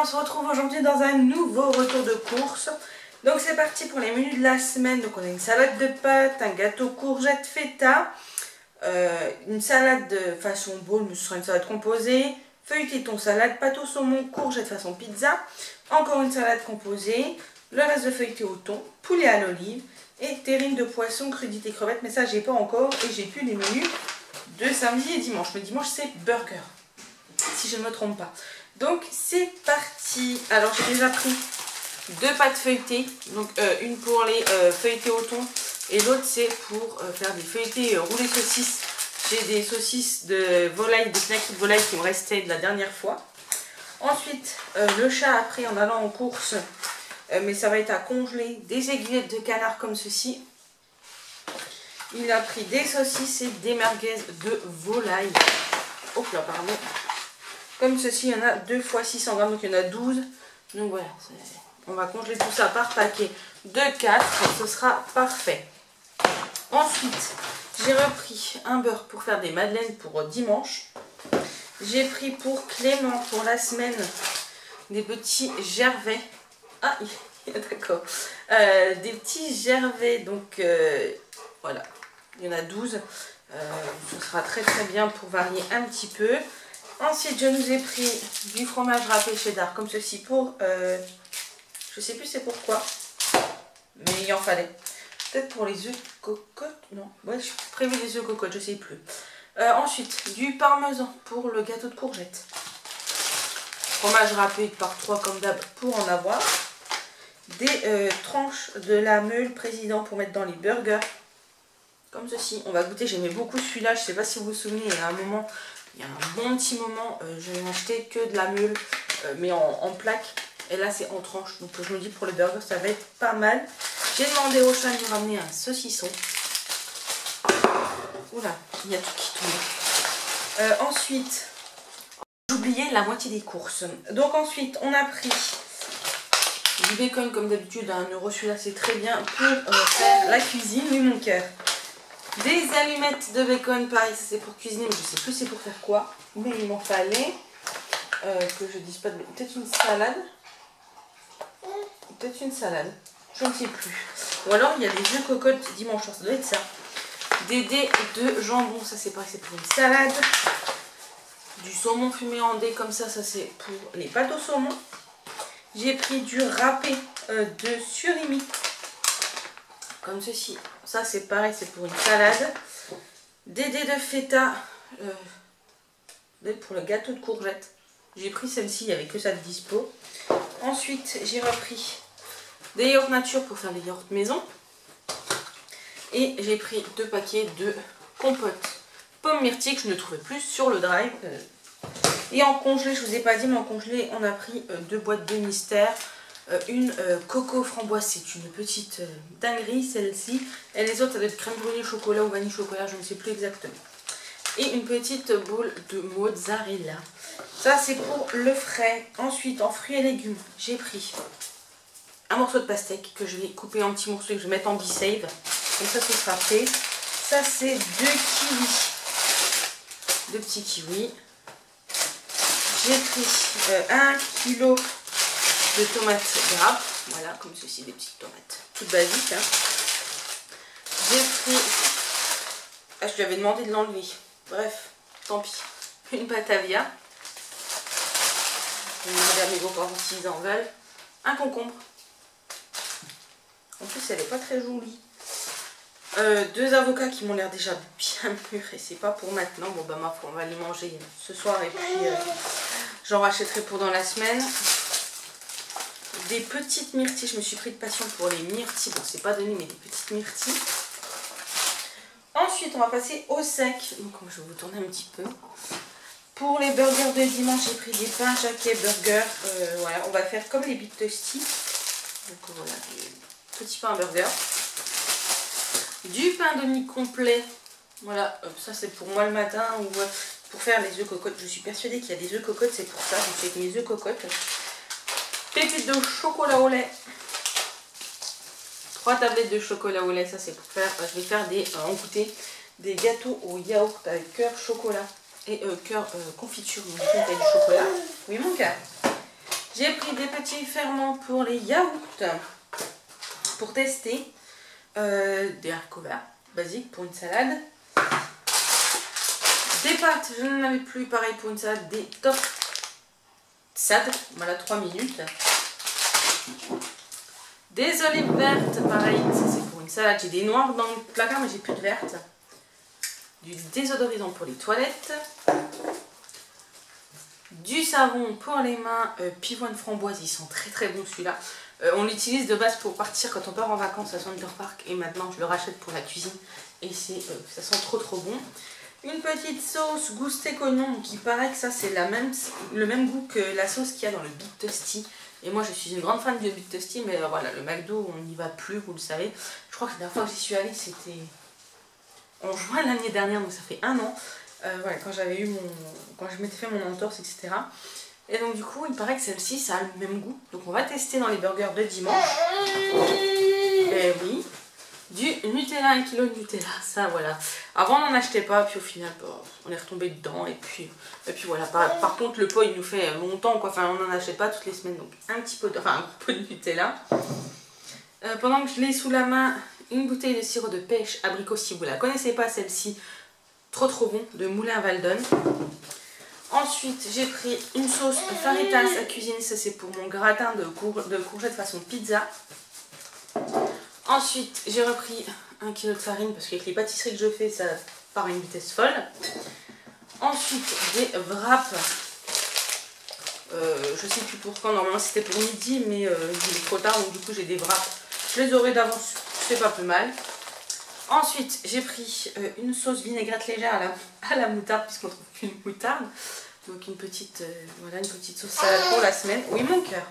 on se retrouve aujourd'hui dans un nouveau retour de course. Donc c'est parti pour les menus de la semaine. Donc on a une salade de pâtes, un gâteau courgette feta, une salade de façon bowl, mais ce sera une salade composée, feuilleté thon salade, pâte au saumon, courgette façon pizza, encore une salade composée, le reste de feuilleté au thon, poulet à l'olive et terrine de poisson, crudité crevette. Mais ça j'ai pas encore et j'ai plus les menus de samedi et dimanche. Mais dimanche c'est burger, si je ne me trompe pas. Donc c'est parti. Alors j'ai déjà pris deux pâtes feuilletées, donc une pour les feuilletés au thon et l'autre c'est pour faire des feuilletés roulés saucisses. J'ai des saucisses de volaille, des knackis de volaille qui me restaient de la dernière fois. Ensuite le chat a pris en allant en course, mais ça va être à congeler, des aiguillettes de canard comme ceci. Il a pris des saucisses et des merguez de volaille. Oh là, pardon. Comme ceci, il y en a 2 fois 600 grammes, donc il y en a 12. Donc voilà, on va congeler tout ça par paquet de 4, ce sera parfait. Ensuite, j'ai repris un beurre pour faire des madeleines pour dimanche. J'ai pris pour Clément pour la semaine des petits gervais. Ah, d'accord. Des petits gervais, donc voilà, il y en a 12. Ce sera très très bien pour varier un petit peu. Ensuite, je nous ai pris du fromage râpé cheddar comme ceci pour... je sais plus c'est pourquoi, mais il en fallait. Peut-être pour les œufs cocottes, non. Ouais, j'ai prévu les œufs cocottes, je sais plus. Ensuite, du parmesan pour le gâteau de courgettes. Fromage râpé par 3 comme d'hab pour en avoir. Des tranches de la meule président pour mettre dans les burgers. Comme ceci. On va goûter, j'aimais beaucoup celui-là. Je sais pas si vous vous souvenez, il y a un moment... Il y a un bon petit moment, je n'ai acheté que de la meule, mais en plaques. Et là, c'est en tranches. Donc, je me dis pour le burger, ça va être pas mal. J'ai demandé au chat de me ramener un saucisson. Oula, il y a tout qui tombe. Ensuite, j'ai oublié la moitié des courses. Donc, ensuite, on a pris du bacon, comme d'habitude, à 1 €. Celui-là, c'est très bien pour faire la cuisine. Oui, mon cœur. Des allumettes de bacon, pareil, ça c'est pour cuisiner, mais je sais plus c'est pour faire quoi. Mais il m'en fallait. Que je dise pas de... Peut-être une salade. Peut-être une salade. Je ne sais plus. Ou alors il y a des œufs cocottes dimanche, ça doit être ça. Des dés de jambon, ça c'est pareil, c'est pour une salade. Du saumon fumé en dés comme ça, ça c'est pour les pâtes au saumon. J'ai pris du râpé de surimi. Comme ceci, ça c'est pareil, c'est pour une salade. Des dés de feta pour le gâteau de courgettes. J'ai pris celle-ci, il n'y avait que ça de dispo. Ensuite, j'ai repris des yaourts nature pour faire des yaourts maison. Et j'ai pris 2 paquets de compote pommes myrtilles que je ne trouvais plus sur le drive. Et en congelé, je vous ai pas dit, mais en congelé, on a pris 2 boîtes de mystère. Une coco framboise, c'est une petite dinguerie celle-ci, et les autres ça doit être crème brûlée chocolat ou vanille chocolat, je ne sais plus exactement. Et une petite boule de mozzarella, ça c'est pour le frais. Ensuite, en fruits et légumes, j'ai pris un morceau de pastèque que je vais couper en petits morceaux et que je vais mettre en be-save, comme ça ce sera fait. Ça c'est 2 kiwis, 2 petits kiwis. J'ai pris 1 kg de tomates grappes, voilà, comme ceci, des petites tomates, toutes basiques. Hein. J'ai pris, ah, je lui avais demandé de l'enlever, bref, tant pis, une Batavia. Je vais demander à mes beaux-parents s'ils en veulent. Un concombre, en plus elle n'est pas très jolie. 2 avocats qui m'ont l'air déjà bien mûrs et c'est pas pour maintenant. Bon bah ma foi, on va les manger ce soir et puis j'en rachèterai pour dans la semaine. Des petites myrtilles, je me suis pris de passion pour les myrtilles, bon c'est pas donné mais des petites myrtilles. Ensuite on va passer au sec, donc je vais vous tourner un petit peu. Pour les burgers de dimanche, j'ai pris des pains jaquets burger, voilà, on va faire comme les Big Toasty. Donc voilà, des petits pains burger. Du pain de mie complet, voilà, ça c'est pour moi le matin ou pour faire les œufs cocottes. Je suis persuadée qu'il y a des œufs cocottes, c'est pour ça, donc j'ai mes œufs cocottes. Pépites de chocolat au lait. 3 tablettes de chocolat au lait, ça c'est pour faire, je vais faire des, en goûter, des gâteaux au yaourt avec cœur chocolat et cœur confiture, donc avec du chocolat. Oui mon cœur. J'ai pris des petits ferments pour les yaourts pour tester. Des haricots verts basiques pour une salade. Des pâtes, je n'en avais plus, pareil pour une salade, des top sad, voilà 3 minutes. Des olives vertes, pareil, ça c'est pour une salade. J'ai des noires dans le placard mais j'ai plus de vertes. Du désodorisant pour les toilettes. Du savon pour les mains, pivoine framboise, ils sont très très bons celui-là. On l'utilise de base pour partir quand on part en vacances à Center Park et maintenant je le rachète pour la cuisine et ça sent trop trop bon. Une petite sauce goût steak oignon qui paraît que ça c'est le même goût que la sauce qu'il y a dans le Big Tasty. Et moi je suis une grande fan du Big Tasty mais voilà, le McDo on n'y va plus, vous le savez. Je crois que la dernière fois que j'y suis allée c'était en juin l'année dernière, donc ça fait 1 an. Voilà, quand je m'étais fait mon entorse, etc. Et donc du coup, il paraît que celle-ci, ça a le même goût. Donc on va tester dans les burgers de dimanche. Et oui, du Nutella, 1 kg de Nutella, ça voilà. Avant on n'en achetait pas, puis au final, on est retombé dedans. Et puis voilà, par contre le pot il nous fait longtemps, quoi. Enfin on n'en achète pas toutes les semaines, donc un gros pot de Nutella. Pendant que je l'ai sous la main, une bouteille de sirop de pêche abricot, si vous la connaissez pas celle-ci. Trop bon, de Moulin Valdon. Ensuite, j'ai pris une sauce Faritas à cuisiner. Ça, c'est pour mon gratin de courgettes façon pizza. Ensuite, j'ai repris 1 kg de farine parce qu'avec les pâtisseries que je fais, ça part à une vitesse folle. Ensuite, des wraps. Je sais plus pour quand. Normalement, c'était pour midi, mais il est trop tard. Donc, du coup, j'ai des wraps. Je les aurai d'avance. C'est pas plus mal. Ensuite, j'ai pris une sauce vinaigrette légère à la moutarde, puisqu'on trouve qu'une moutarde. Donc une petite sauce salade pour la semaine. Oui, mon cœur.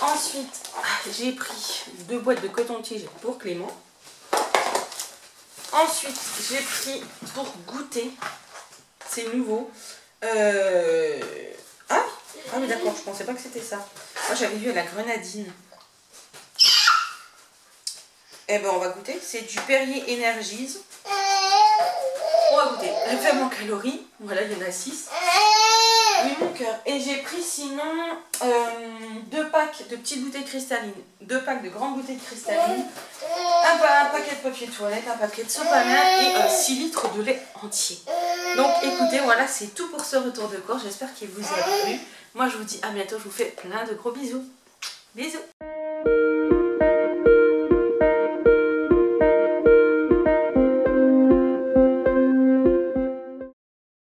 Ensuite, j'ai pris 2 boîtes de coton-tige pour Clément. Ensuite, j'ai pris pour goûter, c'est nouveau. Ah oui, d'accord, je pensais pas que c'était ça. Moi, j'avais vu à la grenadine. Eh ben on va goûter, c'est du Perrier Energies. On va goûter. Faible en calories, voilà, il y en a 6. Oui mon cœur. Et j'ai pris sinon 2 packs de petites bouteilles cristallines, 2 packs de grandes bouteilles cristallines, un paquet de papier toilette, un paquet de sopalin et 6 litres de lait entier. Donc écoutez, voilà, c'est tout pour ce retour de course. J'espère qu'il vous a plu. Moi je vous dis à bientôt, je vous fais plein de gros bisous. Bisous.